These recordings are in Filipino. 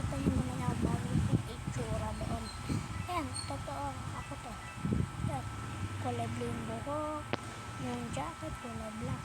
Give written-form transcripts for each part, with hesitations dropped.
Papatayin na niya ang bagong itsura doon. Ayan, totoo. Ako to. Ayan, kulay blue yung buhok. Yung jacket, kulay black.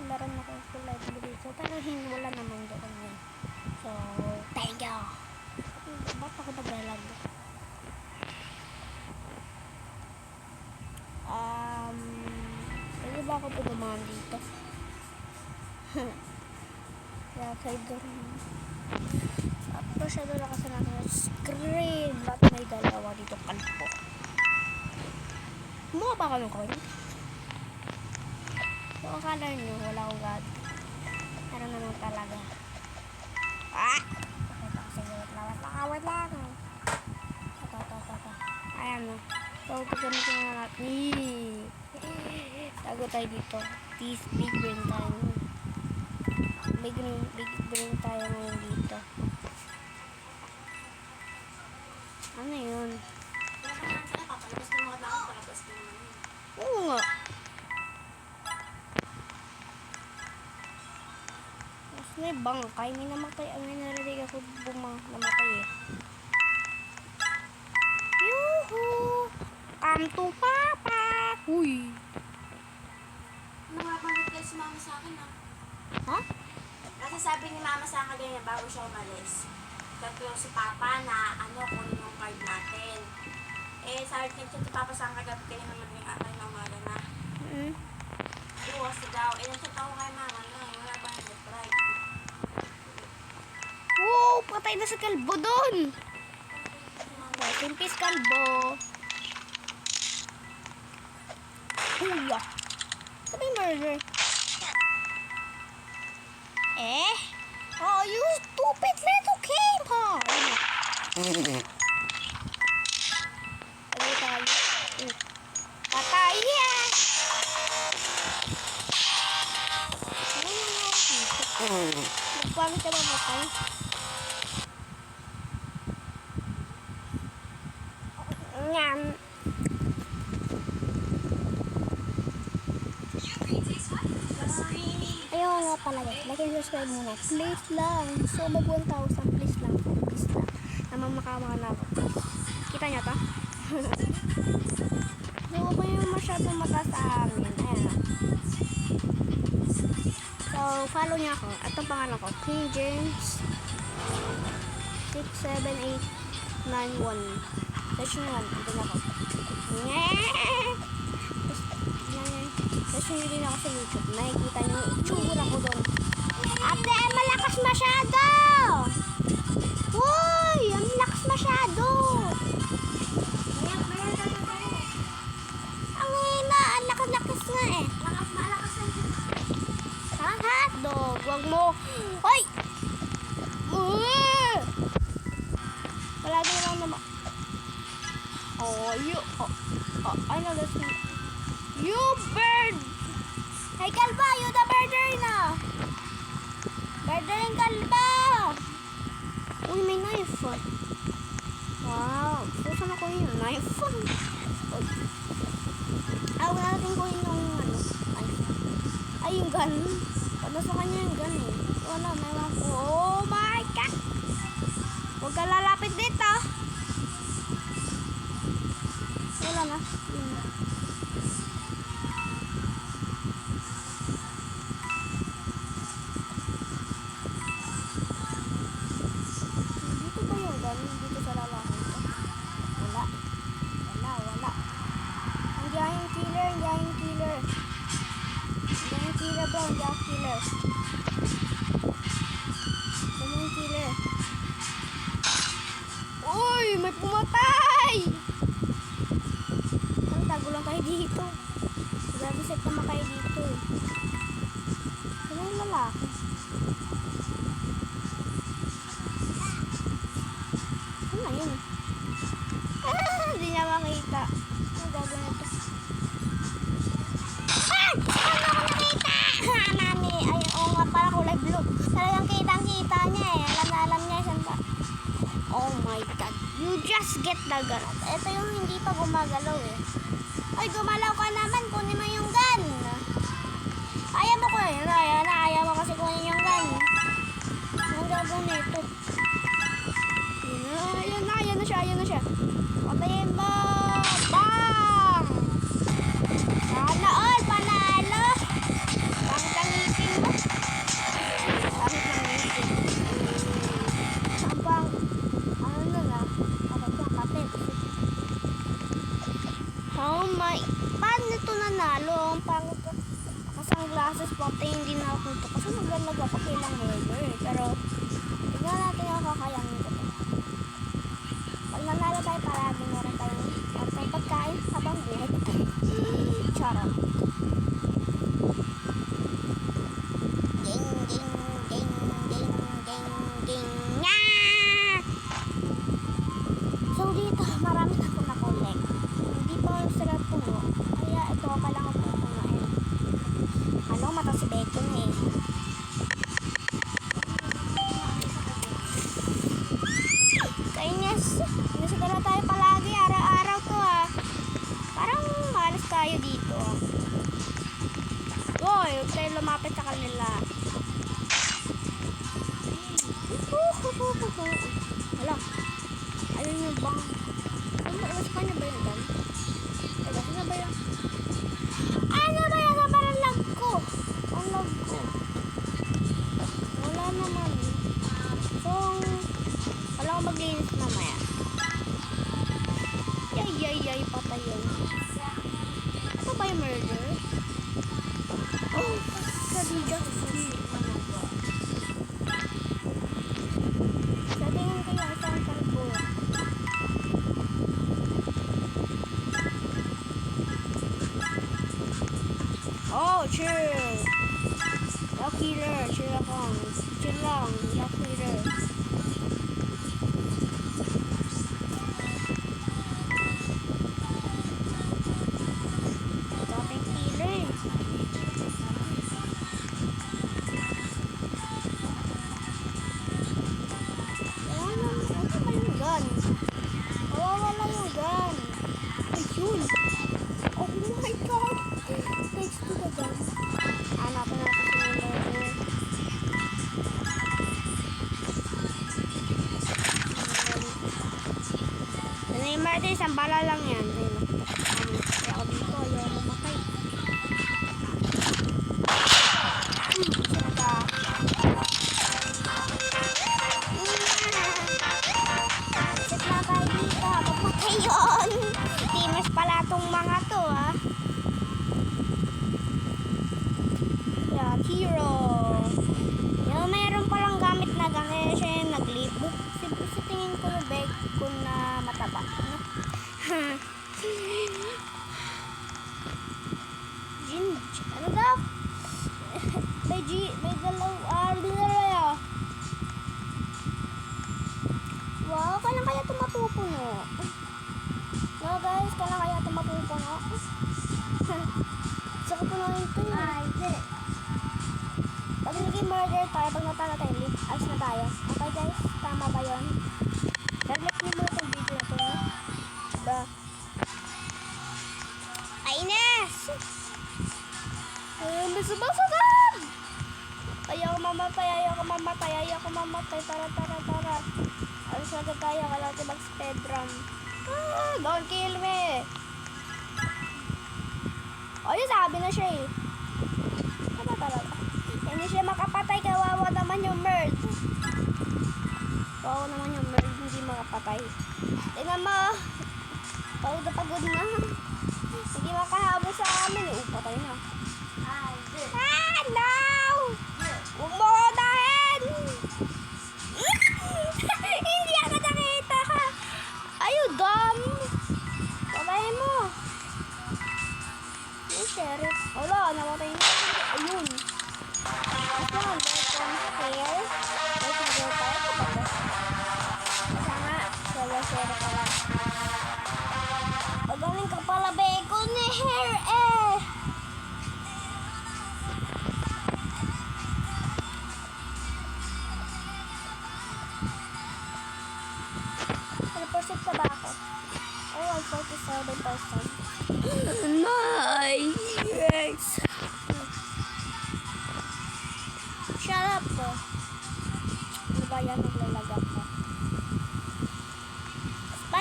Meron akong kulay blue dito. Pero wala naman doon yan. So, thank you. Ba't ako naglalag? Pwede ba ako pumaman dito? Kaya kay doon. Masyado na kasi natin yung screen. Ba't may dalawa dito kalpo? Mukha ba ka ng coin? So, akala nyo, wala akong gad. Meron naman talaga. Ah! Pakita ko sa wait lang. Ito. Ayan o. So, gagamitin na natin. Tago tayo dito. This big brain tayo. Big brain tayo ngayon dito. Ano yun? Oo nga. Mas may bangkay. May namatay. May narinig ako namatay eh. Yuhu! Come to Papa! Uy! Nakapag-reply si mama sa akin ah. Ha? Kasi sabi ni mama sa akin ganyan bago siya umalis. Tatlo si Papa na kunin yung card natin. Eh, sabi niya si Papa sa akin kagabi kaya naman yung akin na umaga na. Buwas daw. Eh, nasa tao kay mama na. Wala ba yung reply? Wow! Patay na sa kalbo doon! Rest in peace, kalbo! Uya! Sabi murder. Eh? Oh, you stupid little game, ha? Ano tayo? Patay yan! Ano nangyari dito? Paano siya mamatay? Yan. Ayaw nga pala guys. Like and subscribe muna. Please lang. So mag 1,000. Please lang. Please lang. Namang makawa na ako. Kita nyo to? So ako yung masyadong mata sa amin. Ayan o. So follow niya ako. Itong pangalan ko. King James 67891. Search nyo yan. Ito na ako. Search nyo din ako sa YouTube. Nakikita nyo yung itsura ko doon. Ate, malakas masyado! Uy! Ang lakas masyado! Ang hina! Ang lakas nga eh. Malakas na yun. Ha? Hotdog! Huwag mo! Hoy! Palagi lang naman. Oh, you... Oh, I know this one. You bird! Hey, kalba! You the birder na! Birder yung kalba! Uy, may knife. Wow! Susan ako yung knife. Huwag natin ko yung knife. Ay, yung gun. Wala sa kanya yung gun eh. Wala, may mga... Oh my God! Huwag ka lalapit dito. Wala na. Dito ba yung gun? Dito sa lalaki ito? Wala. Hindi yung killer. Hindi yung killer bro. Hindi yung killer. Hindi yung killer. Uy! May pumatay! Tago lang tayo dito. Grabe set naman kayo dito. Ano yung lalaki? Ano na yun? Hindi niya makita. Ano gagawin ito? Ano ako nakita? Mami, ay, oo nga pala kulay blue. Talagang kitang-kita niya eh. Alam niya saan ba? Oh my God. You just get the gun. Ito yung hindi pa gumagalaw eh. Ay, gumalaw ka naman. Kunin mo yung gun. Ayaw mo ko eh. Ayaw mo kasi kunin yung gun. Anong gagawin nito? Patayin mo! Bang! Sana all! Panalo! Bakit ang ngipin mo? Bakit ang ngipin? Ang bang... Ano na na? Bakit yung kapit? Oh my... Paano ito nanalo? Ang pangit ko. Kasi ang glasses patayin din ako ito. Kasi naglalaga pa kailang murder. Pero... Tignan natin ang kakayanin ko. Pag nanalo tayo, palagi meron tayong pagkain habang buhay pa. Charot. Ding, ding, ding, ding, ding, ding, nga! So dito, marami na akong na-collect. Hindi pa sila puno. Kaya ito, kailangan ko punuin. Ano, mata si Bacon eh. Kainis. Nasigala tayo palagi. Araw-araw to ah. Parang malas tayo dito. Hoy, huwag tayo lumapit sa kanila. Hala. Ayun yung bang. Sa kanya ba yun dan? Teka, saan ba yun? Ano ba yan? Parang lag ko. Ang lag ko. Wala naman. So, wala ko maglinis mamaya. Yay, patay yun. Ito ba yung murder? Oh, Khadija. Sa tingin ko yung isang kalbo. Oh, chill. Yak killer, chill lang. Chill lang, yak killer. Dating killer. Ano ba yung gun? Mawawala yung gun. Ayun. Oh my god. Thanks to the gun. Hanapin natin si murder. Ano yung murder? Isang bala lang yan. Kaya ako dito. Ayaw mamatay. Sinaga. Sit na tayo dito. Papatay yun. Times pala tong mga to ah. Yan, hero. Yung mayroon palang gamit na gamit siya yung nag-leave. Sa tingin ko yung bag ko na mataba. No? Ano daw? May dalawa. Wow, kailan kaya ito matupuno? No guys, kailan kaya ito matupuno? Gusto ko punuin ito yun. Ay, hindi. Pag naging murder tayo, pag natalo tayo, alis na tayo. Okay guys, tama ba yun? Nag-like niyo muna itong video na ito, no? Diba? Ay, Ines! May sumasagan! Ayaw ko mamatay. Tara. Alis na tayo, wala natin mag-speedrun. Don't kill me! Ayun, sabi na siya eh. Tara. Hindi siya makapatay, kawawa naman yung bird. Kawawa naman yung bird, hindi makapatay. Tingnan mo. Pagod na. Hindi makahabol sa amin. Patay na. No! Huwag mo ko dahin! Hindi ako nakita ka. Ayun, dumb. Patayin mo. Yung sheriff. Wala, namatay na. Ayun. Gusto mo bacon hair? Bacon hair tayo kapag sana solo share pala. Pagaling ka pala bacon hair eh. Percent pa ba ako? Oh, 47%. Nice! Shut up po. Ano ba yan? Naglalagak ko.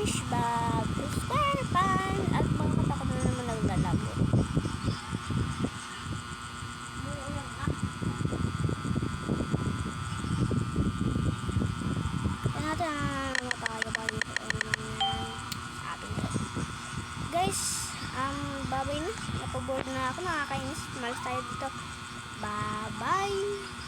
SpongeBob, SquarePants, at mga kata ko na naman naglalabo. Umuulan na. Kaya natin tayo ba dito naman sabi nila. Guys, babay na. Napaboard na ako, nakakainis. Malis tayo dito. Bye-bye.